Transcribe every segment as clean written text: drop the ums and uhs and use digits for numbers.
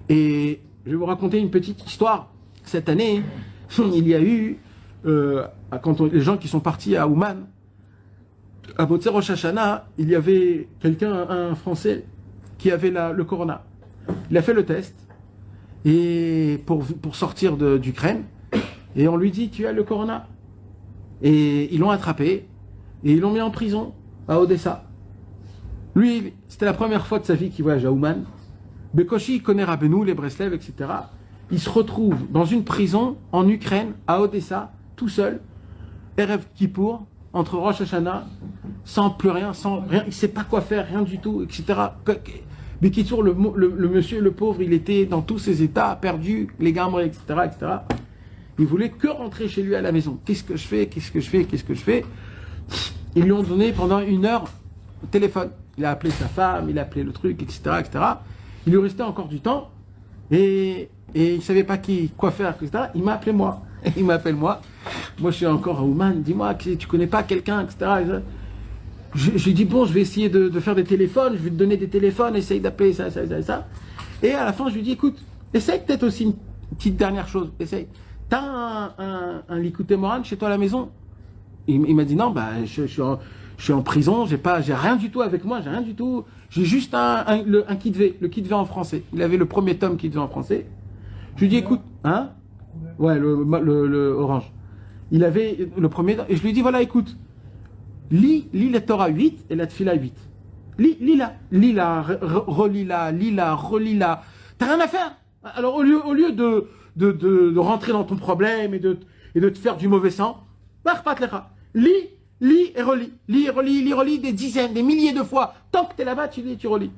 Et je vais vous raconter une petite histoire. Cette année, il y a eu, les gens qui sont partis à Ouman, à Motzer Rosh Hashanah, il y avait un Français, qui avait le corona. Il a fait le test et pour sortir d'Ukraine, et on lui dit tu as le corona. Et ils l'ont attrapé et ils l'ont mis en prison à Odessa. Lui, c'était la première fois de sa vie qu'il voyage à Ouman. Bekoshi, il connaît Rabbeinu, les Breslev, etc. Il se retrouve dans une prison en Ukraine, à Odessa, tout seul, Erev Kippour, entre Rosh Hashanah, sans plus rien, sans rien, il ne sait pas quoi faire, rien du tout, etc. Mais qui toujours le monsieur, le pauvre, il était dans tous ses états, perdu, les gambres, etc., etc. Il voulait que rentrer chez lui à la maison. Qu'est-ce que je fais? Ils lui ont donné pendant 1 heure au téléphone. Il a appelé sa femme, il a appelé le truc, etc., etc. Il lui restait encore du temps et il ne savait pas quoi faire, etc. Il m'a appelé moi. Il m'appelle moi. Moi, je suis encore à Ouman. Dis-moi, tu connais pas quelqu'un, etc. J'ai dit, bon, je vais essayer de faire des téléphones. Je vais te donner des téléphones. Essaye d'appeler ça. Et à la fin, je lui dis, écoute, essaye peut-être aussi une petite dernière chose. Essaye. T'as un Likuté Moran chez toi à la maison? Il m'a dit, non, bah, je suis en prison. J'ai rien du tout avec moi. J'ai rien du tout. J'ai juste un Kitvé, le Kitvé en français. Il avait le premier tome Kitvé en français. Je lui dis, écoute, hein? Ouais, le orange. Il avait le premier, et je lui dis, voilà, écoute, lis la Torah 8 et la Tfila 8. Lis-la, relis-la. T'as rien à faire. Alors, au lieu de rentrer dans ton problème et de te faire du mauvais sang, lis et relis. Lis, relis des dizaines, des milliers de fois. Tant que t'es là-bas, tu lis et tu relis.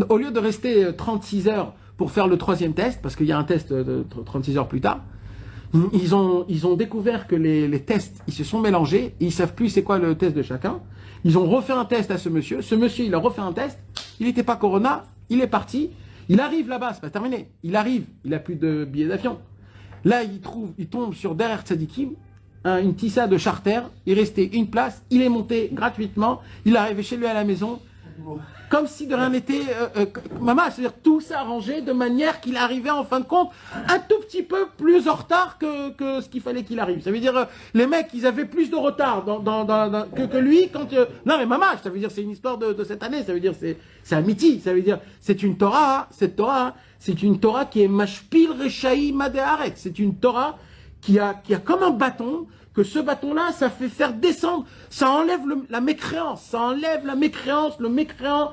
Au lieu de rester 36 heures pour faire le 3e test, parce qu'il y a un test de 36 heures plus tard, ils ont découvert que les tests, ils se sont mélangés, et ils savent plus c'est quoi le test de chacun. Ils ont refait un test à ce monsieur, il a refait un test, il n'était pas corona, il est parti, il arrive là-bas, c'est pas terminé, il arrive, il a plus de billets d'avion. Là, il tombe sur Derer Tzadikim, une tissa de charter, il restait une place, il est monté gratuitement, il est arrivé chez lui à la maison, comme si de rien n'était, maman, c'est-à-dire tout s'arrangeait de manière qu'il arrivait en fin de compte un tout petit peu plus en retard que ce qu'il fallait qu'il arrive. Ça veut dire, les mecs, ils avaient plus de retard que lui quand... non mais maman, ça veut dire, c'est une histoire de cette année, ça veut dire, c'est Amiti, ça veut dire, c'est une Torah, cette Torah, c'est une Torah qui est Mashpil Rechaï Madéaret, c'est une Torah qui a comme un bâton, que ce bâton-là, ça fait faire descendre, ça enlève la mécréance, le mécréant